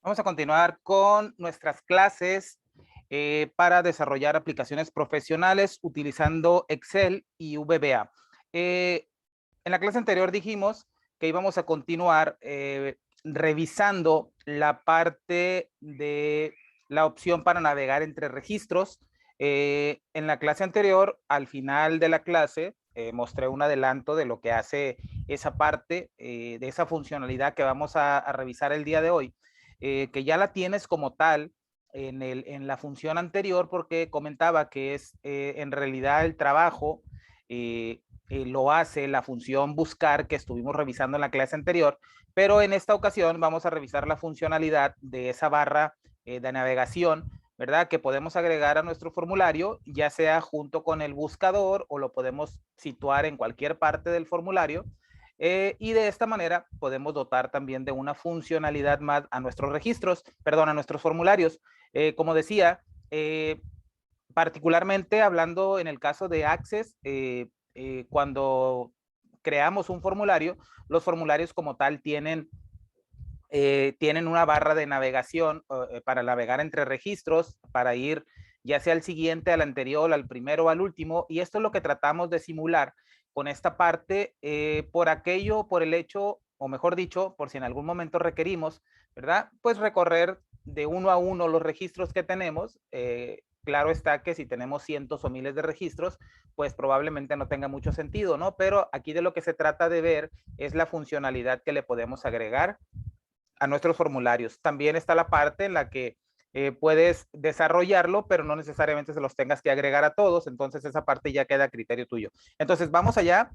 Vamos a continuar con nuestras clases para desarrollar aplicaciones profesionales utilizando Excel y VBA. En la clase anterior dijimos que íbamos a continuar revisando la parte de la opción para navegar entre registros. En la clase anterior, al final de la clase, mostré un adelanto de lo que hace esa parte, de esa funcionalidad que vamos a revisar el día de hoy, que ya la tienes como tal en la función anterior, porque comentaba que es en realidad el trabajo lo hace la función buscar que estuvimos revisando en la clase anterior, pero en esta ocasión vamos a revisar la funcionalidad de esa barra de navegación, ¿verdad? Que podemos agregar a nuestro formulario, ya sea junto con el buscador o lo podemos situar en cualquier parte del formulario. Y de esta manera podemos dotar también de una funcionalidad más a nuestros registros, perdón, a nuestros formularios. Como decía, particularmente hablando en el caso de Access, cuando creamos un formulario, los formularios como tal tienen una barra de navegación para navegar entre registros, para ir ya sea al siguiente, al anterior, al primero o al último, y esto es lo que tratamos de simular con esta parte por el hecho, o mejor dicho, por si en algún momento requerimos, ¿verdad? Pues recorrer de uno a uno los registros que tenemos. Claro está que si tenemos cientos o miles de registros, pues probablemente no tenga mucho sentido, ¿no? Pero aquí de lo que se trata de ver es la funcionalidad que le podemos agregar a nuestros formularios. También está la parte en la que puedes desarrollarlo, pero no necesariamente se los tengas que agregar a todos, entonces esa parte ya queda a criterio tuyo. Entonces vamos allá,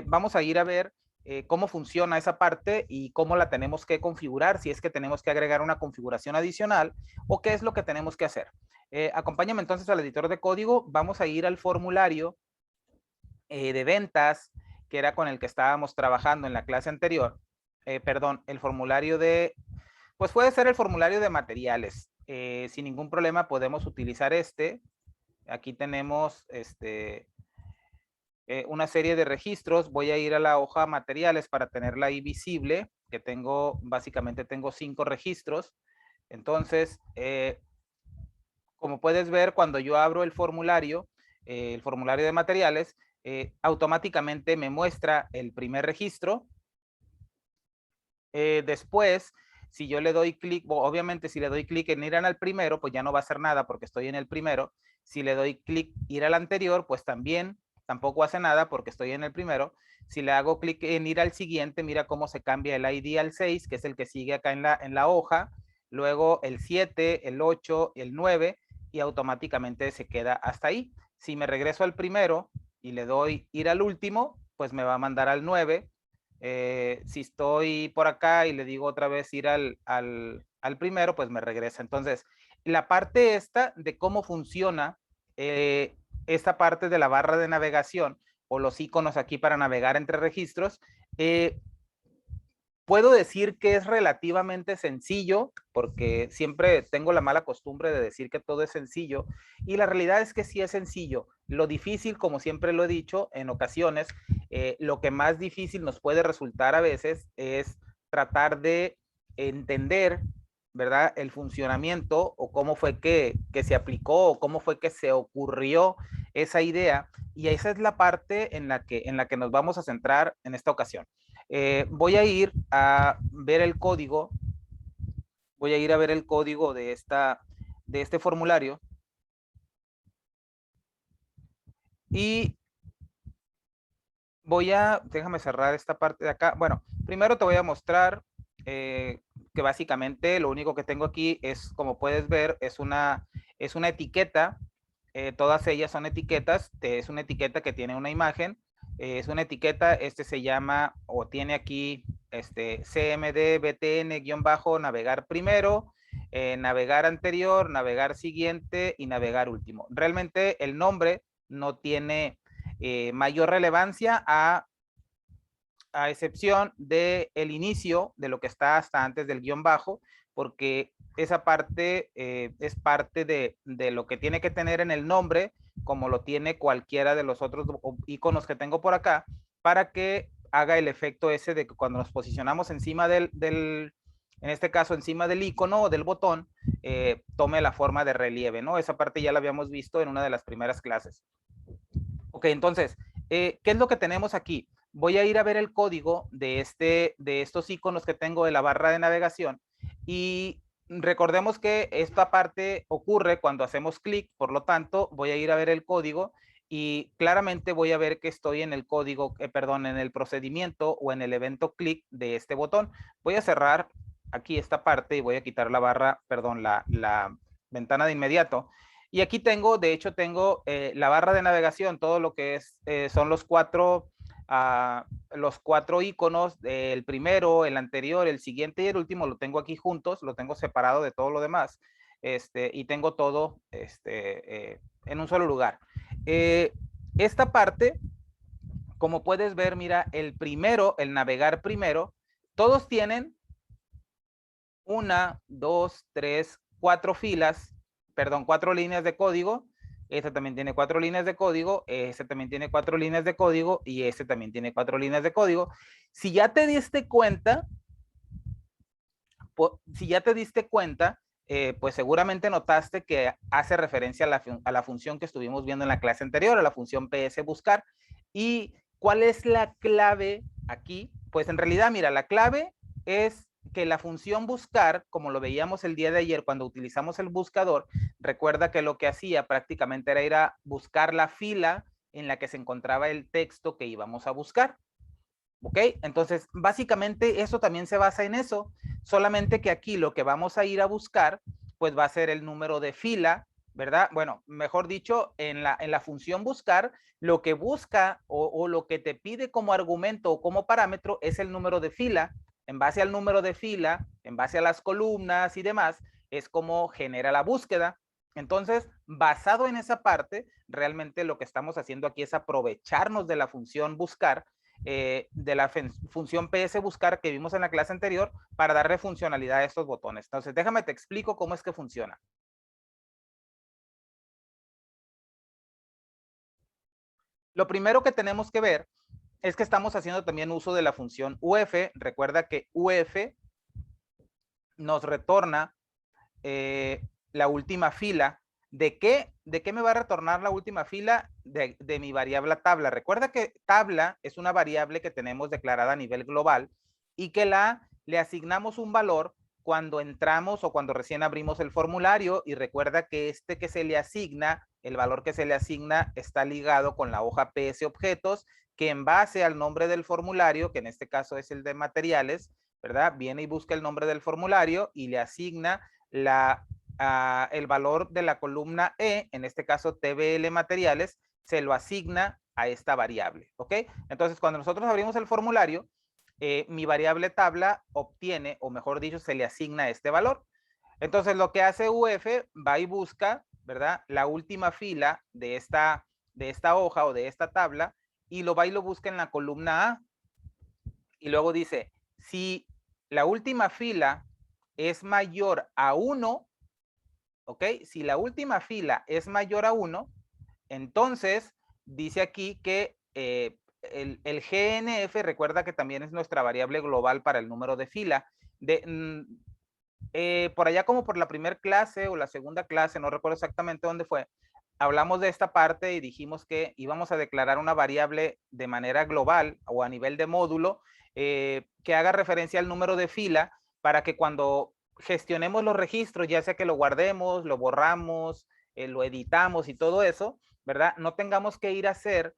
vamos a ir a ver cómo funciona esa parte y cómo la tenemos que configurar, si es que tenemos que agregar una configuración adicional o qué es lo que tenemos que hacer. Acompáñame entonces al editor de código, vamos a ir al formulario de ventas, que era con el que estábamos trabajando en la clase anterior. Perdón, el formulario pues puede ser el formulario de materiales. Sin ningún problema podemos utilizar este. Aquí tenemos una serie de registros. Voy a ir a la hoja materiales para tenerla ahí visible, que básicamente tengo 5 registros. Entonces, como puedes ver, cuando yo abro el formulario de materiales, automáticamente me muestra el primer registro. Después, si yo le doy clic, obviamente si le doy clic en ir al primero, pues ya no va a hacer nada porque estoy en el primero. Si le doy clic ir al anterior, pues tampoco hace nada porque estoy en el primero. Si le hago clic en ir al siguiente, mira cómo se cambia el ID al 6, que es el que sigue acá en la hoja, luego el 7, el 8, el 9, y automáticamente se queda hasta ahí. Si me regreso al primero y le doy ir al último, pues me va a mandar al 9. Si estoy por acá y le digo otra vez ir al primero, pues me regresa. Entonces, la parte esta de cómo funciona esta parte de la barra de navegación o los iconos aquí para navegar entre registros, puedo decir que es relativamente sencillo, porque siempre tengo la mala costumbre de decir que todo es sencillo, y la realidad es que sí es sencillo. Lo difícil, como siempre lo he dicho en ocasiones, lo que más difícil nos puede resultar a veces es tratar de entender, ¿verdad? El funcionamiento o cómo fue que se aplicó o cómo fue que se ocurrió esa idea, y esa es la parte en la que nos vamos a centrar en esta ocasión. Voy a ir a ver el código, voy a ir a ver el código de este formulario y déjame cerrar esta parte de acá. Bueno, primero te voy a mostrar que básicamente lo único que tengo aquí es, como puedes ver, es una etiqueta. Todas ellas son etiquetas. Es una etiqueta que tiene una imagen. Es una etiqueta, se llama o tiene aquí CMD BTN navegar primero, navegar anterior, navegar siguiente y navegar último. Realmente el nombre no tiene mayor relevancia a excepción del inicio de lo que está hasta antes del guión bajo, porque esa parte es parte de lo que tiene que tener en el nombre, como lo tiene cualquiera de los otros iconos que tengo por acá, para que haga el efecto ese de que cuando nos posicionamos encima en este caso encima del icono o del botón, tome la forma de relieve, ¿no? Esa parte ya la habíamos visto en una de las primeras clases. Ok, entonces, ¿qué es lo que tenemos aquí? Voy a ir a ver el código de estos iconos que tengo de la barra de navegación y recordemos que esta parte ocurre cuando hacemos clic, por lo tanto, voy a ir a ver el código y claramente voy a ver que estoy en el código, perdón, en el procedimiento o en el evento clic de este botón. Voy a cerrar aquí esta parte y voy a quitar la barra, perdón, la ventana de inmediato. Y aquí tengo, de hecho, tengo la barra de navegación, todo lo que es, son los cuatro iconos, el primero, el anterior, el siguiente y el último, lo tengo aquí juntos, lo tengo separado de todo lo demás, y tengo todo en un solo lugar. Esta parte, como puedes ver, mira, el primero, el navegar primero, todos tienen 1, 2, 3, 4 filas, perdón, 4 líneas de código. Este también tiene 4 líneas de código, este también tiene 4 líneas de código y este también tiene 4 líneas de código. Si ya te diste cuenta, pues seguramente notaste que hace referencia a la función que estuvimos viendo en la clase anterior, a la función PS buscar. ¿Y cuál es la clave aquí? Pues en realidad, mira, la clave es que la función buscar, como lo veíamos el día de ayer cuando utilizamos el buscador, recuerda que lo que hacía prácticamente era ir a buscar la fila en la que se encontraba el texto que íbamos a buscar. ¿Ok? Entonces, básicamente eso también se basa en eso, solamente que aquí lo que vamos a ir a buscar, pues va a ser el número de fila, ¿verdad? Bueno, mejor dicho, en la función buscar, lo que busca o lo que te pide como argumento o como parámetro es el número de fila. En base al número de fila, en base a las columnas y demás, es como genera la búsqueda. Entonces, basado en esa parte, realmente lo que estamos haciendo aquí es aprovecharnos de la función buscar, de la función PS buscar que vimos en la clase anterior para darle funcionalidad a estos botones. Entonces, déjame te explico cómo es que funciona. Lo primero que tenemos que ver es que estamos haciendo también uso de la función UF. Recuerda que UF nos retorna la última fila. ¿De qué me va a retornar la última fila? De mi variable tabla. Recuerda que tabla es una variable que tenemos declarada a nivel global y que le asignamos un valor cuando entramos o cuando recién abrimos el formulario, y recuerda que que se le asigna, el valor que se le asigna está ligado con la hoja PS objetos, que en base al nombre del formulario, que en este caso es el de materiales, ¿verdad? Viene y busca el nombre del formulario y le asigna el valor de la columna E, en este caso TBL materiales, se lo asigna a esta variable, ¿ok? Entonces, cuando nosotros abrimos el formulario, mi variable tabla obtiene, o mejor dicho, se le asigna este valor. Entonces, lo que hace UF va y busca, ¿verdad? La última fila de esta hoja o de esta tabla y lo va y lo busca en la columna A. Y luego dice, si la última fila es mayor a 1, ¿ok? Si la última fila es mayor a 1, entonces dice aquí que el GNF, recuerda que también es nuestra variable global para el número de fila. Por allá como por la primera clase o la segunda clase, no recuerdo exactamente dónde fue, hablamos de esta parte y dijimos que íbamos a declarar una variable de manera global o a nivel de módulo que haga referencia al número de fila para que cuando gestionemos los registros, ya sea que lo guardemos, lo borramos, lo editamos y todo eso, ¿verdad? No tengamos que ir a hacer,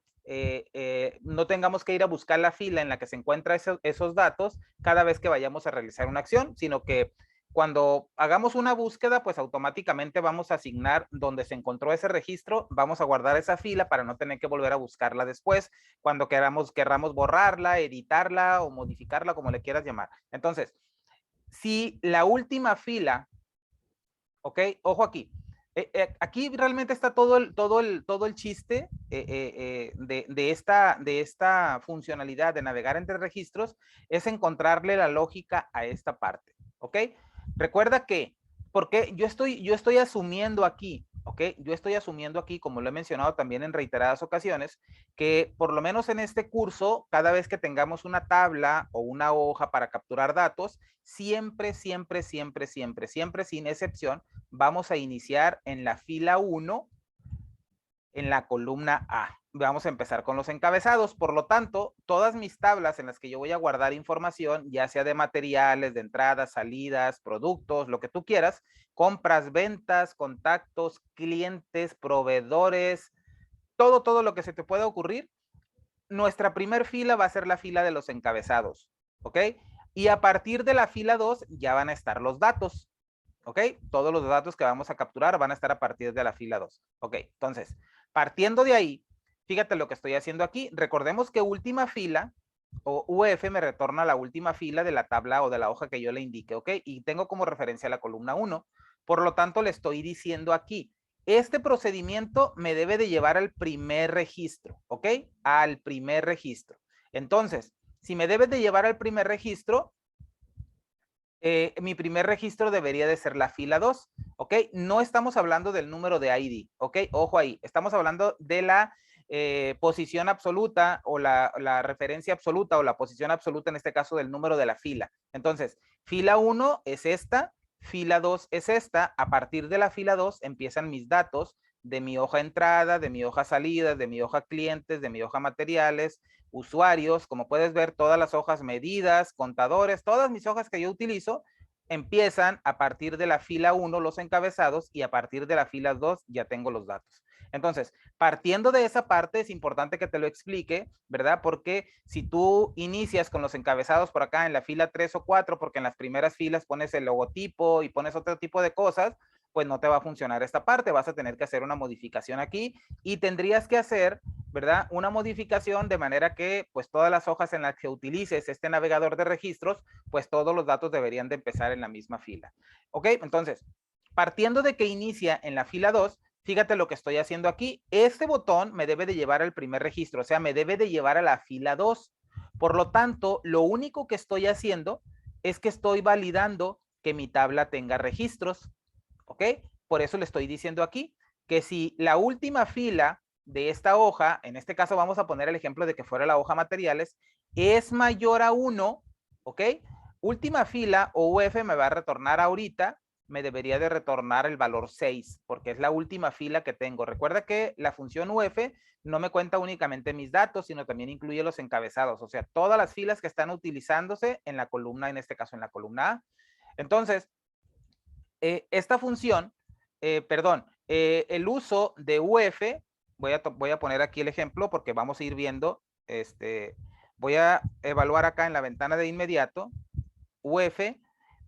no tengamos que ir a buscar la fila en la que se encuentran esos datos cada vez que vayamos a realizar una acción, sino que cuando hagamos una búsqueda, pues automáticamente vamos a asignar donde se encontró ese registro, vamos a guardar esa fila para no tener que volver a buscarla después, cuando queramos borrarla, editarla o modificarla, como le quieras llamar. Entonces, si la última fila, ¿ok? Ojo aquí. Aquí realmente está todo el chiste de esta funcionalidad de navegar entre registros, es encontrarle la lógica a esta parte, ¿ok? Recuerda que, porque yo estoy asumiendo aquí ¿ok? Yo estoy asumiendo aquí, como lo he mencionado también en reiteradas ocasiones, que por lo menos en este curso, cada vez que tengamos una tabla o una hoja para capturar datos, siempre, siempre, siempre, siempre, siempre, sin excepción, vamos a iniciar en la fila 1, en la columna A. Vamos a empezar con los encabezados. Por lo tanto, todas mis tablas en las que yo voy a guardar información, ya sea de materiales, de entradas, salidas, productos, lo que tú quieras, compras, ventas, contactos, clientes, proveedores, todo lo que se te pueda ocurrir, nuestra primer fila va a ser la fila de los encabezados, ¿ok? Y a partir de la fila 2 ya van a estar los datos, ¿ok? Todos los datos que vamos a capturar van a estar a partir de la fila 2, ¿ok? Entonces, partiendo de ahí, fíjate lo que estoy haciendo aquí. Recordemos que última fila o UF me retorna la última fila de la tabla o de la hoja que yo le indique, ¿ok? Y tengo como referencia la columna 1. Por lo tanto, le estoy diciendo aquí, este procedimiento me debe de llevar al primer registro, ¿ok? Al primer registro. Entonces, si me debe de llevar al primer registro, mi primer registro debería de ser la fila 2, ¿ok? No estamos hablando del número de ID, ¿ok? Ojo ahí, estamos hablando de la posición absoluta o la referencia absoluta o la posición absoluta, en este caso del número de la fila. Entonces, fila 1 es esta, fila 2 es esta. A partir de la fila 2 empiezan mis datos de mi hoja entrada, de mi hoja salida, de mi hoja clientes, de mi hoja materiales, usuarios. Como puedes ver, todas las hojas medidas, contadores, todas mis hojas que yo utilizo empiezan a partir de la fila 1 los encabezados y a partir de la fila 2 ya tengo los datos. Entonces, partiendo de esa parte, es importante que te lo explique, ¿verdad? Porque si tú inicias con los encabezados por acá en la fila 3 o 4, porque en las primeras filas pones el logotipo y pones otro tipo de cosas, pues no te va a funcionar esta parte. Vas a tener que hacer una modificación aquí y tendrías que hacer, ¿verdad? Una modificación de manera que, pues, todas las hojas en las que utilices este navegador de registros, pues todos los datos deberían de empezar en la misma fila. ¿Ok? Entonces, partiendo de que inicia en la fila 2, fíjate lo que estoy haciendo aquí. Este botón me debe de llevar al primer registro, o sea, me debe de llevar a la fila 2. Por lo tanto, lo único que estoy haciendo es que estoy validando que mi tabla tenga registros. ¿Ok? Por eso le estoy diciendo aquí que si la última fila de esta hoja, en este caso vamos a poner el ejemplo de que fuera la hoja materiales, es mayor a 1, ¿ok? Última fila o UF me va a retornar ahorita, me debería de retornar el valor 6, porque es la última fila que tengo. Recuerda que la función UF no me cuenta únicamente mis datos, sino también incluye los encabezados, o sea, todas las filas que están utilizándose en la columna, en este caso en la columna A. Entonces, esta función, el uso de UF, voy a poner aquí el ejemplo porque vamos a ir viendo, voy a evaluar acá en la ventana de inmediato, UF,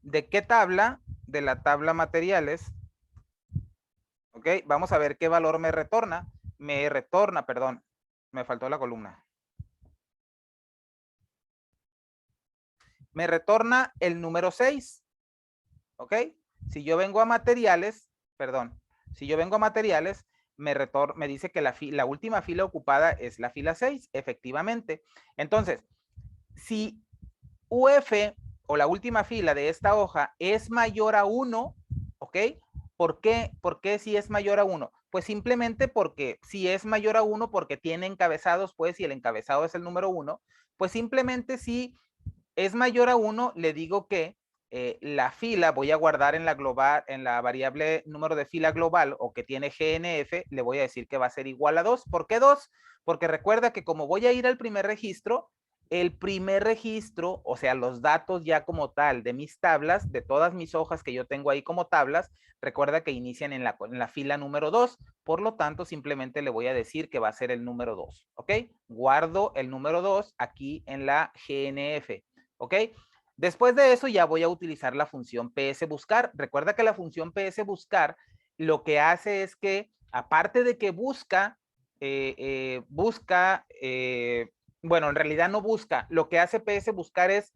¿de qué tabla? De la tabla materiales, ¿ok? Vamos a ver qué valor me retorna. Perdón, me faltó la columna. Me retorna el número 6, ¿ok? Si yo vengo a materiales, perdón, si yo vengo a materiales, me dice que la última fila ocupada es la fila 6, efectivamente. Entonces, si UF o la última fila de esta hoja es mayor a 1, ¿ok? ¿Por qué? ¿Por qué si es mayor a 1? Pues simplemente porque si es mayor a 1 porque tiene encabezados, pues si el encabezado es el número 1, pues simplemente si es mayor a 1, le digo que la fila voy a guardar en la global, en la variable número de fila global o que tiene GNF, le voy a decir que va a ser igual a 2. ¿Por qué 2? Porque recuerda que como voy a ir al primer registro, el primer registro, o sea, los datos ya como tal de mis tablas, de todas mis hojas que yo tengo ahí como tablas, recuerda que inician en la fila número 2, por lo tanto, simplemente le voy a decir que va a ser el número 2, ¿ok? Guardo el número 2 aquí en la GNF. ¿Ok? Después de eso ya voy a utilizar la función psBuscar. Recuerda que la función psBuscar lo que hace es que, aparte de que bueno, en realidad no busca, lo que hace psBuscar es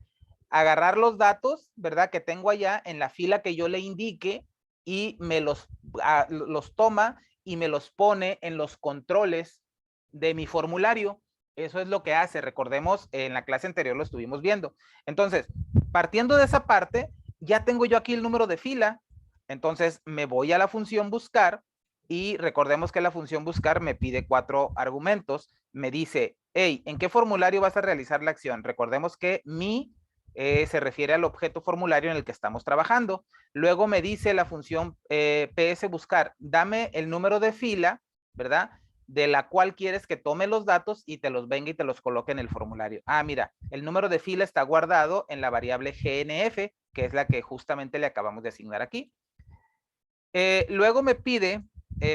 agarrar los datos, ¿verdad? Que tengo allá en la fila que yo le indique y me los toma y me los pone en los controles de mi formulario. Eso es lo que hace. Recordemos, en la clase anterior lo estuvimos viendo. Entonces, partiendo de esa parte, ya tengo yo aquí el número de fila. Entonces, me voy a la función buscar Y recordemos que la función buscar me pide 4 argumentos. Me dice, hey, ¿en qué formulario vas a realizar la acción? Recordemos que mi se refiere al objeto formulario en el que estamos trabajando. Luego me dice la función ps buscar, dame el número de fila, ¿verdad? De la cual quieres que tome los datos y te los venga y te los coloque en el formulario. Ah, mira, el número de fila está guardado en la variable gnf, que es la que justamente le acabamos de asignar aquí. Luego me pide,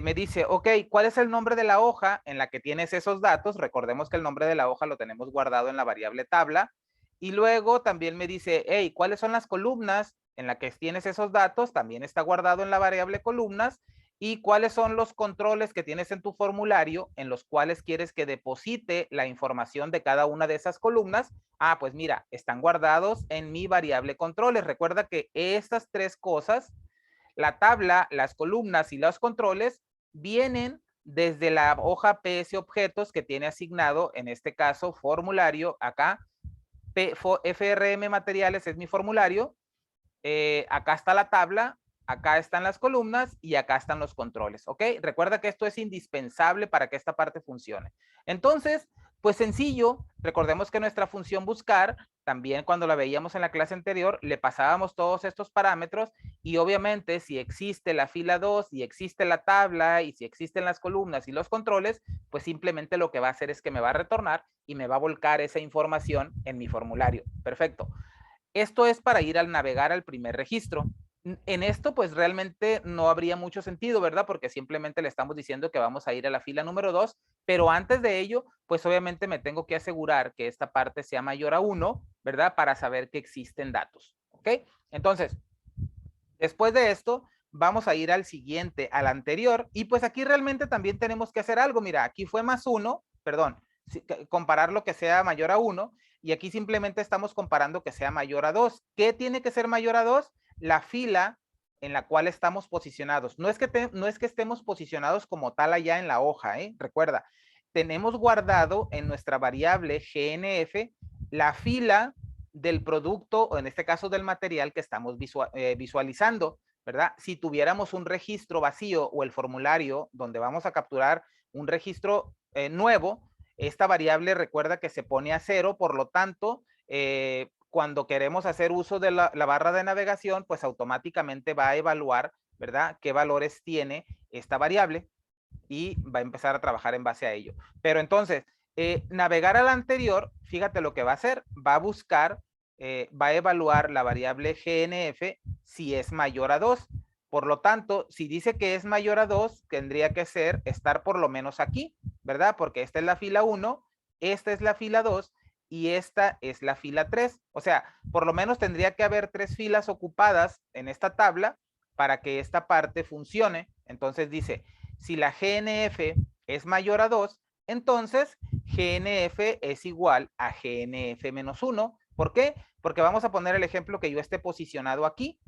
me dice, ok, ¿cuál es el nombre de la hoja en la que tienes esos datos? Recordemos que el nombre de la hoja lo tenemos guardado en la variable tabla. Y luego también me dice, hey, ¿cuáles son las columnas en la que tienes esos datos? También está guardado en la variable columnas. ¿Y cuáles son los controles que tienes en tu formulario en los cuales quieres que deposite la información de cada una de esas columnas? Ah, pues mira, están guardados en mi variable controles. Recuerda que estas 3 cosas, la tabla, las columnas y los controles, vienen desde la hoja PS objetos que tiene asignado, en este caso, formulario, acá, FRM materiales es mi formulario, acá está la tabla, acá están las columnas y acá están los controles, ¿ok? Recuerda que esto es indispensable para que esta parte funcione. Entonces, pues sencillo, recordemos que nuestra función buscar, también cuando la veíamos en la clase anterior, le pasábamos todos estos parámetros y obviamente si existe la fila 2 y existe la tabla y si existen las columnas y los controles, pues simplemente lo que va a hacer es que me va a retornar y me va a volcar esa información en mi formulario. Perfecto. Esto es para ir al navegar al primer registro. En esto, pues realmente no habría mucho sentido, ¿verdad? Porque simplemente le estamos diciendo que vamos a ir a la fila número 2, pero antes de ello, pues obviamente me tengo que asegurar que esta parte sea mayor a 1, ¿verdad? Para saber que existen datos, ¿ok? Entonces, después de esto, vamos a ir al siguiente, al anterior, y pues aquí realmente también tenemos que hacer algo. Mira, aquí fue más 1, perdón, comparar lo que sea mayor a 1, y aquí simplemente estamos comparando que sea mayor a 2. ¿Qué tiene que ser mayor a 2? La fila en la cual estamos posicionados. No es que estemos posicionados como tal allá en la hoja, ¿eh? Recuerda, tenemos guardado en nuestra variable gnf la fila del producto, o en este caso del material que estamos visualizando, ¿verdad? Si tuviéramos un registro vacío o el formulario donde vamos a capturar un registro nuevo, esta variable recuerda que se pone a 0, por lo tanto, cuando queremos hacer uso de la barra de navegación, pues automáticamente va a evaluar, ¿verdad? Qué valores tiene esta variable y va a empezar a trabajar en base a ello. Pero entonces, navegar al anterior, fíjate lo que va a hacer, va a buscar, va a evaluar la variable gnf si es mayor a 2. Por lo tanto, si dice que es mayor a 2, tendría que ser estar por lo menos aquí, ¿verdad? Porque esta es la fila 1, esta es la fila 2 y esta es la fila 3. O sea, por lo menos tendría que haber 3 filas ocupadas en esta tabla para que esta parte funcione. Entonces dice, si la GNF es mayor a 2, entonces GNF es igual a GNF menos 1. ¿Por qué? Porque vamos a poner el ejemplo que yo esté posicionado aquí,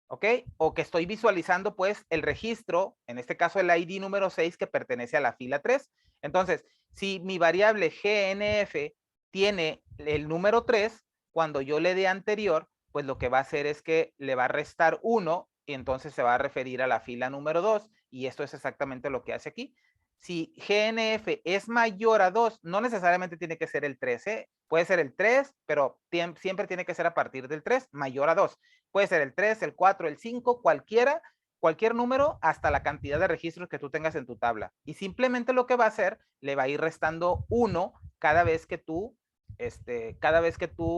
¿ok? O que estoy visualizando pues el registro, en este caso el ID número 6 que pertenece a la fila 3. Entonces, si mi variable GNF tiene el número 3, cuando yo le dé anterior, pues lo que va a hacer es que le va a restar 1 y entonces se va a referir a la fila número 2 y esto es exactamente lo que hace aquí. Si GNF es mayor a 2, no necesariamente tiene que ser el 3, ¿eh? Puede ser el 3, pero siempre tiene que ser a partir del 3, mayor a 2. Puede ser el 3, el 4, el 5, cualquiera, cualquier número hasta la cantidad de registros que tú tengas en tu tabla. Y simplemente lo que va a hacer, le va a ir restando 1 cada vez que tú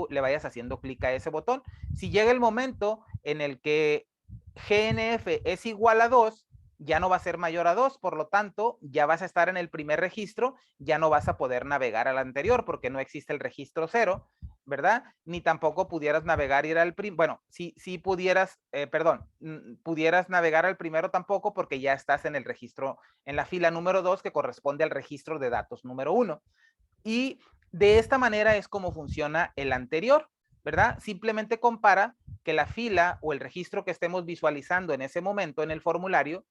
le vayas haciendo clic a ese botón. Si llega el momento en el que GNF es igual a 2, ya no va a ser mayor a 2, por lo tanto, ya vas a estar en el primer registro, ya no vas a poder navegar al anterior porque no existe el registro 0, ¿verdad? Ni tampoco pudieras navegar y ir al bueno, sí pudieras, pudieras navegar al primero tampoco porque ya estás en el registro, en la fila número 2 que corresponde al registro de datos número 1. Y de esta manera es como funciona el anterior, ¿verdad? Simplemente compara que la fila o el registro que estemos visualizando en ese momento en el formulario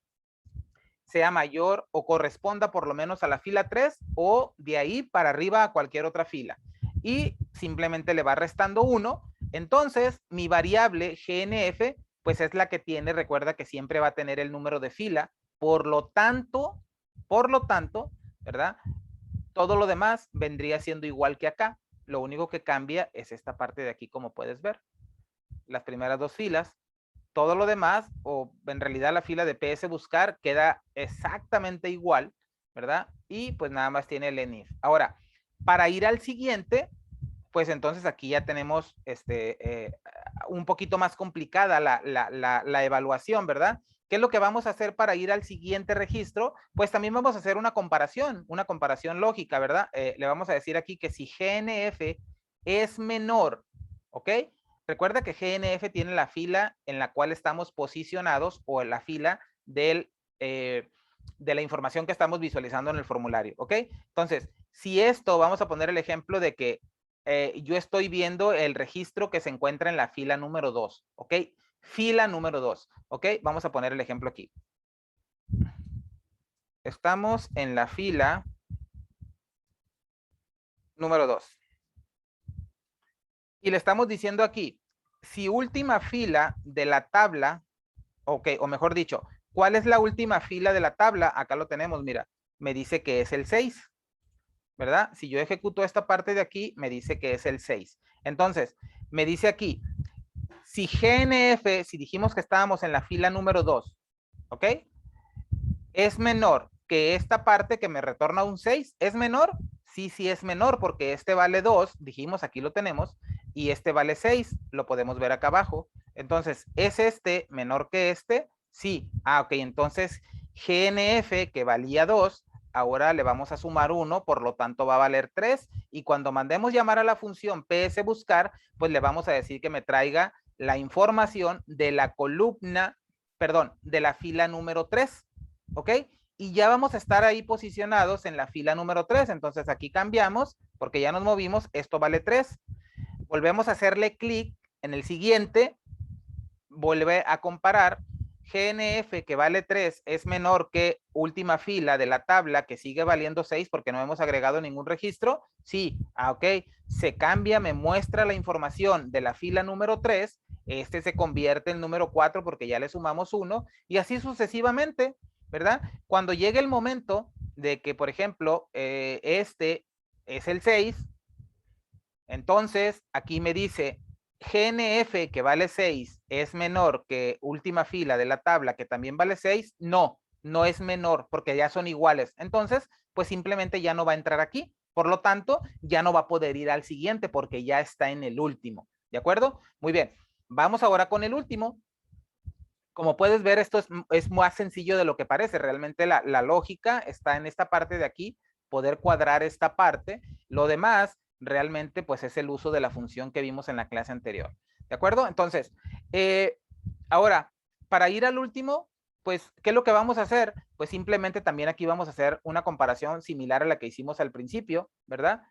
sea mayor o corresponda por lo menos a la fila 3 o de ahí para arriba a cualquier otra fila. Y simplemente le va restando 1. Entonces, mi variable GNF, pues es la que tiene, recuerda que siempre va a tener el número de fila Por lo tanto, ¿verdad? Todo lo demás vendría siendo igual que acá. Lo único que cambia es esta parte de aquí, como puedes ver. Las primeras dos filas. Todo lo demás, o en realidad la fila de PS buscar, queda exactamente igual, ¿verdad? Y pues nada más tiene el enif. Ahora, para ir al siguiente, pues entonces aquí ya tenemos un poquito más complicada la evaluación, ¿verdad? ¿Qué es lo que vamos a hacer para ir al siguiente registro? Pues también vamos a hacer una comparación lógica, ¿verdad? Le vamos a decir aquí que si GNF es menor, ¿ok? Recuerda que GNF tiene la fila en la cual estamos posicionados o en la fila de la información que estamos visualizando en el formulario, ¿ok? Entonces, si esto, vamos a poner el ejemplo de que yo estoy viendo el registro que se encuentra en la fila número 2, ¿ok? Fila número 2, ¿ok? Vamos a poner el ejemplo aquí. Estamos en la fila número 2. Y le estamos diciendo aquí, si última fila de la tabla, ok, o mejor dicho, ¿cuál es la última fila de la tabla? Acá lo tenemos, mira, me dice que es el 6, ¿verdad? Si yo ejecuto esta parte de aquí, me dice que es el 6. Entonces, me dice aquí, si GNF, si dijimos que estábamos en la fila número 2, ¿ok? Es menor que esta parte que me retorna un 6, ¿es menor? Sí, sí es menor porque este vale 2, dijimos, aquí lo tenemos, y este vale 6, lo podemos ver acá abajo. Entonces, ¿es este menor que este? Sí. Ah, ok, entonces GNF que valía 2, ahora le vamos a sumar 1, por lo tanto va a valer 3, y cuando mandemos llamar a la función PS buscar, pues le vamos a decir que me traiga la información de la columna, perdón, de la fila número 3, ¿ok? Y ya vamos a estar ahí posicionados en la fila número 3. Entonces aquí cambiamos, porque ya nos movimos, esto vale 3. Volvemos a hacerle clic en el siguiente, vuelve a comparar. GNF que vale 3 es menor que última fila de la tabla que sigue valiendo 6 porque no hemos agregado ningún registro. Sí, ok, se cambia, me muestra la información de la fila número 3, este se convierte en número 4 porque ya le sumamos 1 y así sucesivamente, ¿verdad? Cuando llegue el momento de que, por ejemplo, este es el 6, entonces aquí me dice GNF que vale 6 es menor que última fila de la tabla que también vale 6, no, no es menor porque ya son iguales. Entonces, pues simplemente ya no va a entrar aquí. Por lo tanto, ya no va a poder ir al siguiente porque ya está en el último. ¿De acuerdo? Muy bien. Vamos ahora con el último. Como puedes ver, esto es más sencillo de lo que parece. Realmente la lógica está en esta parte de aquí, poder cuadrar esta parte. Lo demás realmente pues es el uso de la función que vimos en la clase anterior. ¿De acuerdo? Entonces, ahora, para ir al último, pues, ¿qué es lo que vamos a hacer? Pues simplemente también aquí vamos a hacer una comparación similar a la que hicimos al principio, ¿verdad?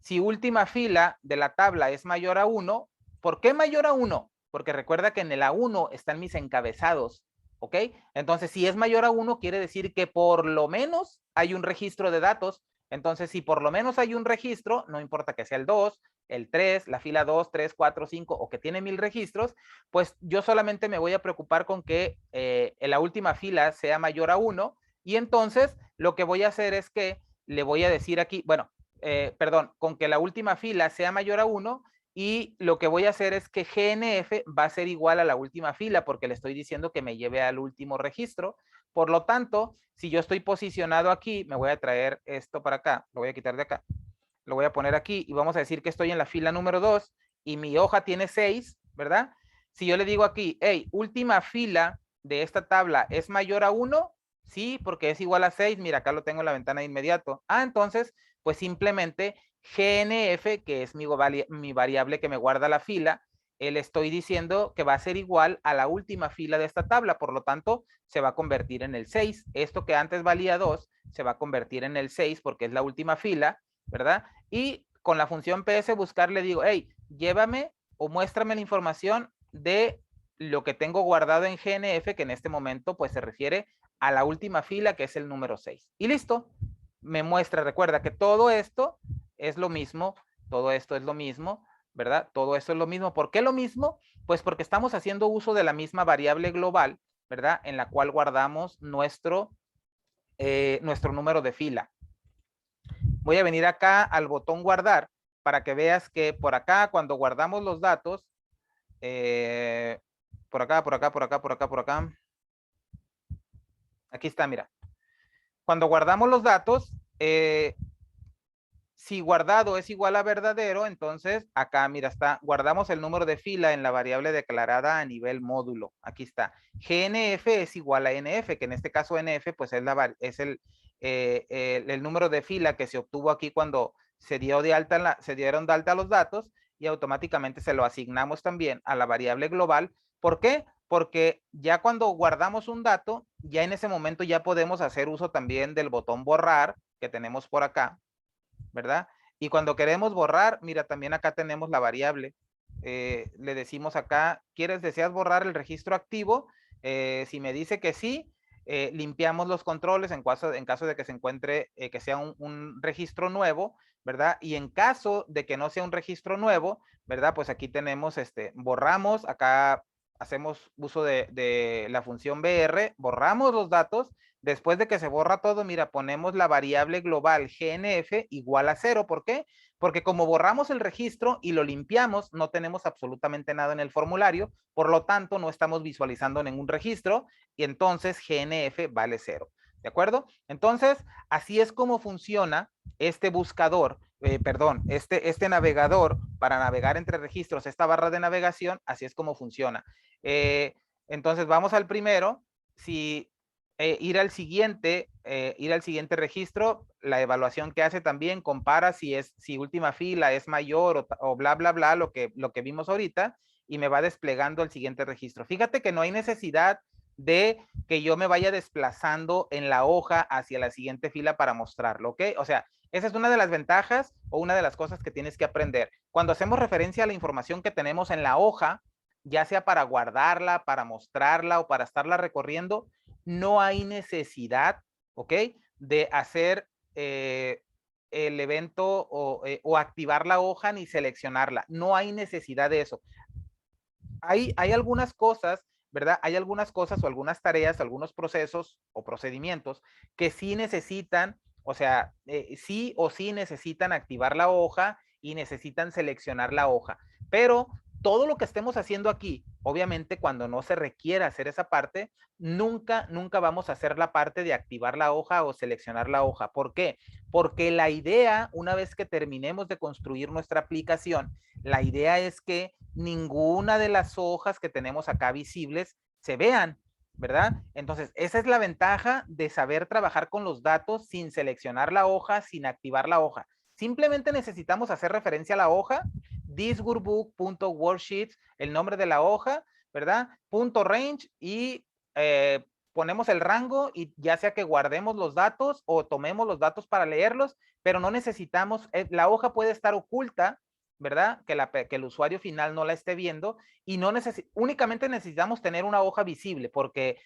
Si última fila de la tabla es mayor a 1, ¿por qué mayor a 1? Porque recuerda que en el A1 están mis encabezados, ¿ok? Entonces, si es mayor a 1, quiere decir que por lo menos hay un registro de datos. Entonces, si por lo menos hay un registro, no importa que sea el 2, el 3, la fila 2, 3, 4, 5 o que tiene 1000 registros, pues yo solamente me voy a preocupar con que en la última fila sea mayor a 1 y entonces lo que voy a hacer es que le voy a decir aquí, bueno, perdón, con que la última fila sea mayor a 1 y lo que voy a hacer es que GNF va a ser igual a la última fila porque le estoy diciendo que me lleve al último registro. Por lo tanto, si yo estoy posicionado aquí, me voy a traer esto para acá, lo voy a quitar de acá, lo voy a poner aquí y vamos a decir que estoy en la fila número 2 y mi hoja tiene 6, ¿verdad? Si yo le digo aquí, hey, última fila de esta tabla es mayor a 1, sí, porque es igual a 6, mira, acá lo tengo en la ventana de inmediato. Ah, entonces, pues simplemente GNF, que es mi variable que me guarda la fila, le estoy diciendo que va a ser igual a la última fila de esta tabla, por lo tanto, se va a convertir en el 6. Esto que antes valía 2, se va a convertir en el 6 porque es la última fila, ¿verdad? Y con la función PS buscar le digo, hey, llévame o muéstrame la información de lo que tengo guardado en GNF, que en este momento pues se refiere a la última fila, que es el número 6. Y listo, me muestra, recuerda que todo esto es lo mismo, todo esto es lo mismo, ¿verdad? Todo esto es lo mismo. ¿Por qué lo mismo? Pues porque estamos haciendo uso de la misma variable global ¿verdad? En la cual guardamos nuestro número de fila. Voy a venir acá al botón guardar para que veas que por acá, cuando guardamos los datos, por acá, por acá, por acá, por acá, por acá. Aquí está, mira. Cuando guardamos los datos, si guardado es igual a verdadero, entonces acá, mira, está, guardamos el número de fila en la variable declarada a nivel módulo. Aquí está. GNF es igual a NF, que en este caso NF, pues es el número de fila que se obtuvo aquí cuando se dieron de alta los datos y automáticamente se lo asignamos también a la variable global. ¿Por qué? Porque ya cuando guardamos un dato, ya en ese momento ya podemos hacer uso también del botón borrar que tenemos por acá, ¿verdad? Y cuando queremos borrar, mira, también acá tenemos la variable. Le decimos acá, ¿deseas borrar el registro activo? Si me dice que sí, limpiamos los controles en caso de que se encuentre, que sea un registro nuevo, ¿verdad? Y en caso de que no sea un registro nuevo, ¿verdad? Pues aquí tenemos, borramos, acá hacemos uso de la función BR, borramos los datos. Después de que se borra todo, mira, ponemos la variable global GNF igual a 0. ¿Por qué? Porque como borramos el registro y lo limpiamos, no tenemos absolutamente nada en el formulario, por lo tanto, no estamos visualizando ningún registro y entonces GNF vale 0. ¿De acuerdo? Entonces, así es como funciona este buscador, este navegador para navegar entre registros, esta barra de navegación, así es como funciona. Entonces, vamos al primero. Si ir al siguiente registro, la evaluación que hace también compara si última fila es mayor o bla, bla, bla, lo que vimos ahorita, y me va desplegando el siguiente registro. Fíjate que no hay necesidad de que yo me vaya desplazando en la hoja hacia la siguiente fila para mostrarlo, ¿ok? O sea, esa es una de las ventajas o una de las cosas que tienes que aprender. Cuando hacemos referencia a la información que tenemos en la hoja, ya sea para guardarla, para mostrarla o para estarla recorriendo, no hay necesidad, ¿ok? De hacer el evento o activar la hoja ni seleccionarla. No hay necesidad de eso. Hay algunas cosas, ¿verdad? Hay algunas cosas o algunas tareas, algunos procesos o procedimientos que sí necesitan, o sea, sí o sí necesitan activar la hoja y necesitan seleccionar la hoja. Pero todo lo que estemos haciendo aquí, obviamente cuando no se requiera hacer esa parte, nunca vamos a hacer la parte de activar la hoja o seleccionar la hoja. ¿Por qué? Porque la idea, una vez que terminemos de construir nuestra aplicación, la idea es que ninguna de las hojas que tenemos acá visibles se vean, ¿verdad? Entonces, esa es la ventaja de saber trabajar con los datos sin seleccionar la hoja, sin activar la hoja. Simplemente necesitamos hacer referencia a la hoja, thisworkbook.worksheets, el nombre de la hoja, ¿verdad? .range y ponemos el rango y ya sea que guardemos los datos o tomemos los datos para leerlos, pero no necesitamos, la hoja puede estar oculta, ¿verdad? Que el usuario final no la esté viendo y únicamente necesitamos tener una hoja visible porque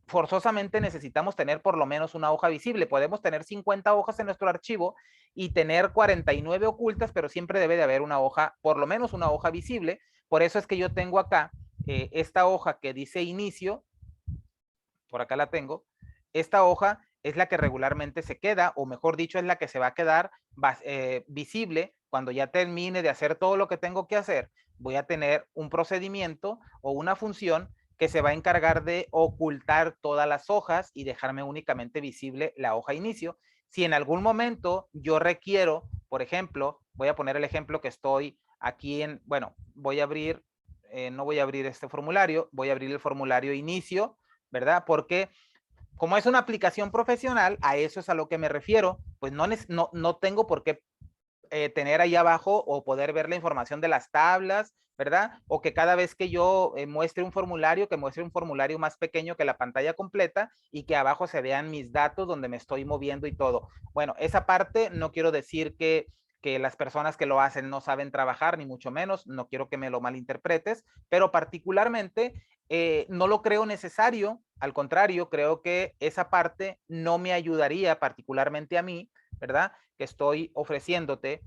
forzosamente necesitamos tener por lo menos una hoja visible. Podemos tener 50 hojas en nuestro archivo y tener 49 ocultas, pero siempre debe de haber una hoja, por lo menos una hoja visible. Por eso es que yo tengo acá esta hoja que dice inicio, por acá la tengo. Esta hoja es la que regularmente se queda, o mejor dicho, es la que se va a quedar visible cuando ya termine de hacer todo lo que tengo que hacer. Voy a tener un procedimiento o una función que se va a encargar de ocultar todas las hojas y dejarme únicamente visible la hoja inicio. Si en algún momento yo requiero, por ejemplo, voy a poner el ejemplo que estoy aquí en, bueno, voy a abrir, no voy a abrir este formulario, voy a abrir el formulario inicio, ¿verdad? Porque como es una aplicación profesional, a eso es a lo que me refiero, pues no tengo por qué tener ahí abajo o poder ver la información de las tablas, ¿verdad? O que cada vez que yo muestre un formulario, que muestre un formulario más pequeño que la pantalla completa y que abajo se vean mis datos donde me estoy moviendo y todo. Bueno, esa parte no quiero decir que las personas que lo hacen no saben trabajar, ni mucho menos, no quiero que me lo malinterpretes, pero particularmente no lo creo necesario, al contrario, creo que esa parte no me ayudaría particularmente a mí, ¿verdad? Que estoy ofreciéndote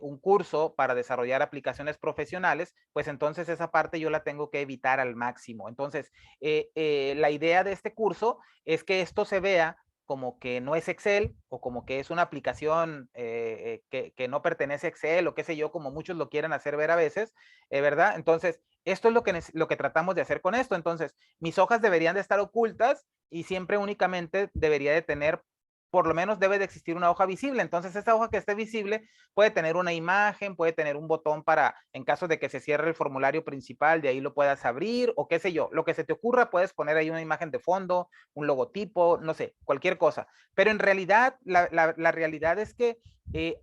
un curso para desarrollar aplicaciones profesionales, pues entonces esa parte yo la tengo que evitar al máximo. Entonces, la idea de este curso es que esto se vea como que no es Excel o como que es una aplicación que no pertenece a Excel o qué sé yo, como muchos lo quieren hacer ver a veces, ¿verdad? Entonces, esto es lo que tratamos de hacer con esto. Entonces, mis hojas deberían de estar ocultas y siempre únicamente debería de tener, por lo menos debe de existir una hoja visible. Entonces, esa hoja que esté visible puede tener una imagen, puede tener un botón para, en caso de que se cierre el formulario principal, de ahí lo puedas abrir o qué sé yo. Lo que se te ocurra, puedes poner ahí una imagen de fondo, un logotipo, no sé, cualquier cosa. Pero en realidad, la realidad es que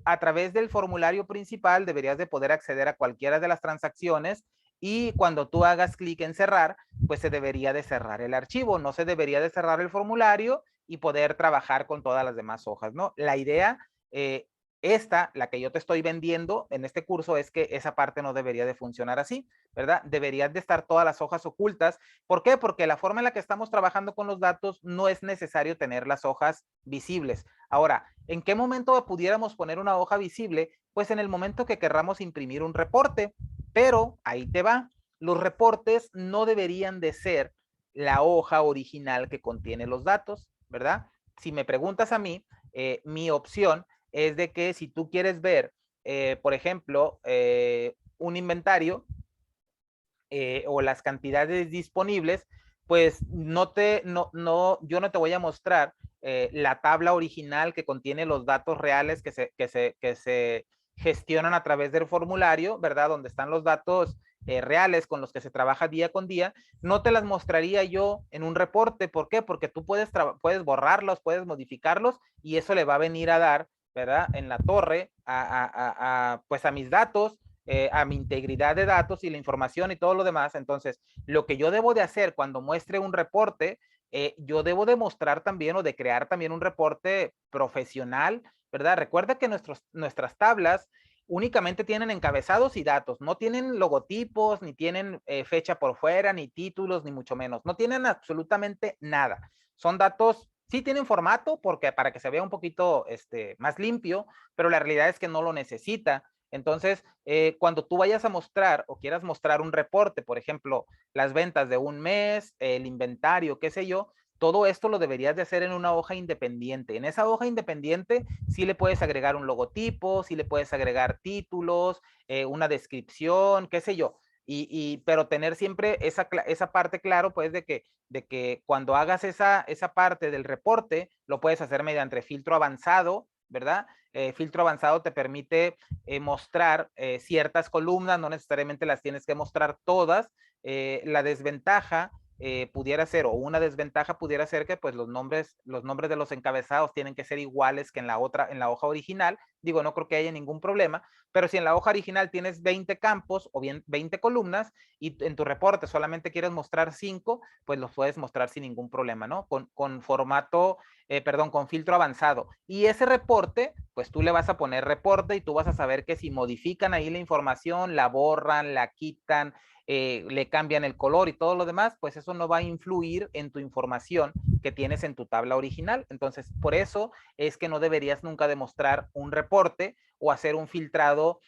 a través del formulario principal deberías de poder acceder a cualquiera de las transacciones y cuando tú hagas clic en cerrar, pues se debería de cerrar el archivo, no se debería de cerrar el formulario y poder trabajar con todas las demás hojas, ¿no? La idea, la que yo te estoy vendiendo en este curso, es que esa parte no debería de funcionar así, ¿verdad? Deberían de estar todas las hojas ocultas. ¿Por qué? Porque la forma en la que estamos trabajando con los datos no es necesario tener las hojas visibles. Ahora, ¿en qué momento pudiéramos poner una hoja visible? Pues en el momento que querramos imprimir un reporte, pero ahí te va. Los reportes no deberían de ser la hoja original que contiene los datos, ¿verdad? Si me preguntas a mí, mi opción es de que si tú quieres ver, por ejemplo, un inventario o las cantidades disponibles, pues yo no te voy a mostrar la tabla original que contiene los datos reales que se gestionan a través del formulario, ¿verdad? Donde están los datos reales con los que se trabaja día con día, no te las mostraría yo en un reporte. ¿Por qué? Porque tú puedes borrarlos, puedes modificarlos y eso le va a venir a dar, ¿verdad? En la torre pues a mis datos, a mi integridad de datos y la información y todo lo demás. Entonces, lo que yo debo de hacer cuando muestre un reporte, yo debo de mostrar también o de crear también un reporte profesional, ¿verdad? Recuerda que nuestras tablas únicamente tienen encabezados y datos, no tienen logotipos, ni tienen fecha por fuera, ni títulos, ni mucho menos, no tienen absolutamente nada. Son datos, sí tienen formato porque para que se vea un poquito más limpio, pero la realidad es que no lo necesita. Entonces, cuando tú vayas a mostrar o quieras mostrar un reporte, por ejemplo, las ventas de un mes, el inventario, qué sé yo, todo esto lo deberías de hacer en una hoja independiente. En esa hoja independiente sí le puedes agregar un logotipo, sí le puedes agregar títulos, una descripción, qué sé yo. Pero tener siempre esa parte claro, pues, de que cuando hagas esa parte del reporte, lo puedes hacer mediante filtro avanzado, ¿verdad? Filtro avanzado te permite mostrar ciertas columnas, no necesariamente las tienes que mostrar todas. La desventaja pudiera ser, o una desventaja pudiera ser que pues los nombres de los encabezados tienen que ser iguales que en la hoja original. Digo, no creo que haya ningún problema, pero si en la hoja original tienes 20 campos o bien 20 columnas y en tu reporte solamente quieres mostrar 5, pues los puedes mostrar sin ningún problema, ¿no? Con formato, con filtro avanzado. Y ese reporte, pues tú le vas a poner reporte y tú vas a saber que si modifican ahí la información, la borran, la quitan, le cambian el color y todo lo demás, pues eso no va a influir en tu información que tienes en tu tabla original. Entonces, por eso es que no deberías nunca demostrar un reporte o hacer un filtrado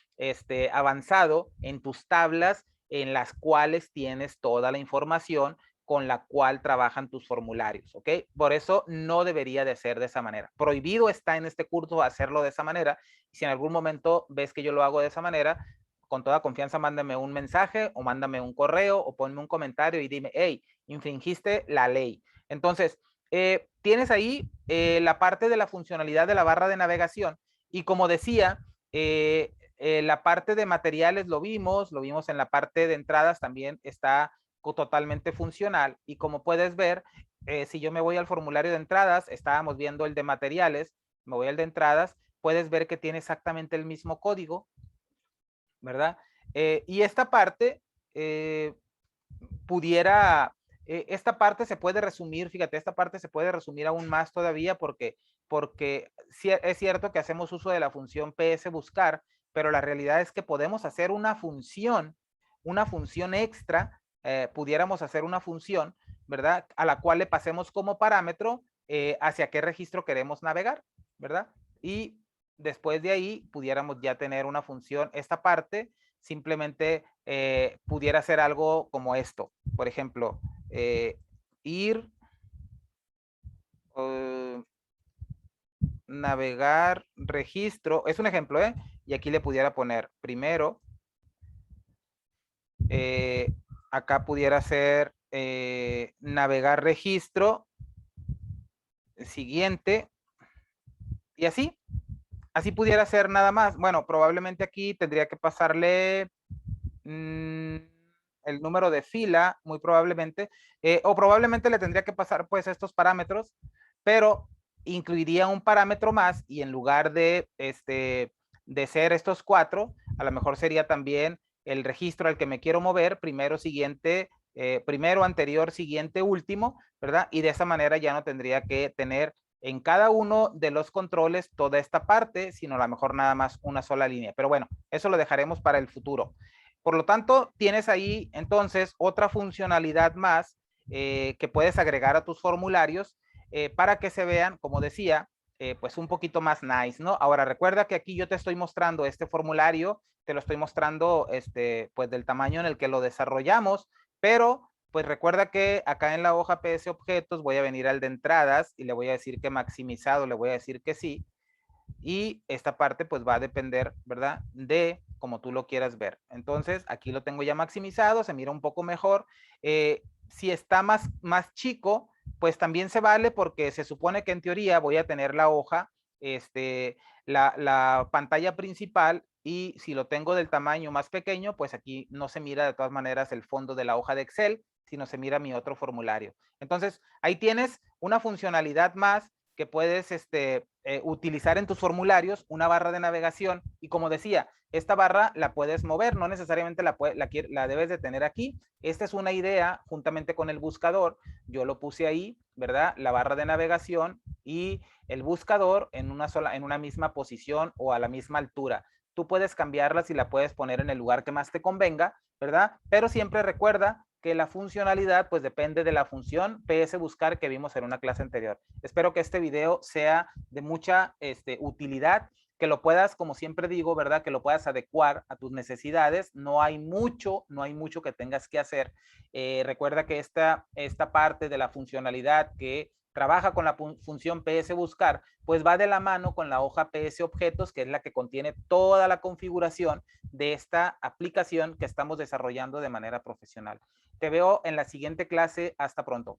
avanzado en tus tablas en las cuales tienes toda la información con la cual trabajan tus formularios, ¿ok? Por eso no debería de ser de esa manera. Prohibido está en este curso hacerlo de esa manera. Si en algún momento ves que yo lo hago de esa manera, con toda confianza mándame un mensaje o mándame un correo o ponme un comentario y dime, hey, infringiste la ley. Entonces, tienes ahí la parte de la funcionalidad de la barra de navegación y como decía, la parte de materiales lo vimos en la parte de entradas también está totalmente funcional y como puedes ver, si yo me voy al formulario de entradas, estábamos viendo el de materiales, me voy al de entradas, puedes ver que tiene exactamente el mismo código, ¿verdad? Y esta parte eh, esta parte se puede resumir, fíjate, esta parte se puede resumir aún más todavía porque es cierto que hacemos uso de la función PS buscar, pero la realidad es que podemos hacer una función extra, pudiéramos hacer una función, ¿verdad? A la cual le pasemos como parámetro hacia qué registro queremos navegar, ¿verdad? Y después de ahí pudiéramos ya tener una función. Esta parte simplemente pudiera ser algo como esto. Por ejemplo, ir, navegar, registro. Es un ejemplo, ¿eh? Y aquí le pudiera poner primero. Acá pudiera ser navegar registro, siguiente, y así pudiera ser nada más. Bueno, probablemente aquí tendría que pasarle el número de fila, muy probablemente, o probablemente le tendría que pasar pues estos parámetros, pero incluiría un parámetro más y en lugar de ser estos 4, a lo mejor sería también el registro al que me quiero mover, primero, siguiente, primero, anterior, siguiente, último, ¿verdad? Y de esa manera ya no tendría que tener en cada uno de los controles toda esta parte, sino a lo mejor nada más una sola línea. Pero bueno, eso lo dejaremos para el futuro. Por lo tanto, tienes ahí entonces otra funcionalidad más que puedes agregar a tus formularios para que se vean, como decía, pues un poquito más nice, ¿no? Ahora, recuerda que aquí yo te estoy mostrando este formulario, te lo estoy mostrando pues del tamaño en el que lo desarrollamos, pero pues recuerda que acá en la hoja PS Objetos voy a venir al de entradas y le voy a decir que maximizado, le voy a decir que sí. Y esta parte pues va a depender, ¿verdad? De como tú lo quieras ver. Entonces, aquí lo tengo ya maximizado, se mira un poco mejor. Si está más chico, pues también se vale porque se supone que en teoría voy a tener la hoja, la pantalla principal y si lo tengo del tamaño más pequeño, pues aquí no se mira de todas maneras el fondo de la hoja de Excel, sino se mira mi otro formulario. Entonces, ahí tienes una funcionalidad más que puedes utilizar en tus formularios, una barra de navegación. Y como decía, esta barra la puedes mover, no necesariamente la debes de tener aquí. Esta es una idea juntamente con el buscador. Yo lo puse ahí, ¿verdad? La barra de navegación y el buscador en una misma posición o a la misma altura. Tú puedes cambiarlas y la puedes poner en el lugar que más te convenga, ¿verdad? Pero siempre recuerda que la funcionalidad pues depende de la función PS buscar que vimos en una clase anterior. Espero que este video sea de mucha utilidad, que lo puedas, como siempre digo, ¿verdad? Que lo puedas adecuar a tus necesidades. No hay mucho que tengas que hacer. Recuerda que esta parte de la funcionalidad que trabaja con la función PS buscar, pues va de la mano con la hoja PS objetos, que es la que contiene toda la configuración de esta aplicación que estamos desarrollando de manera profesional. Te veo en la siguiente clase. Hasta pronto.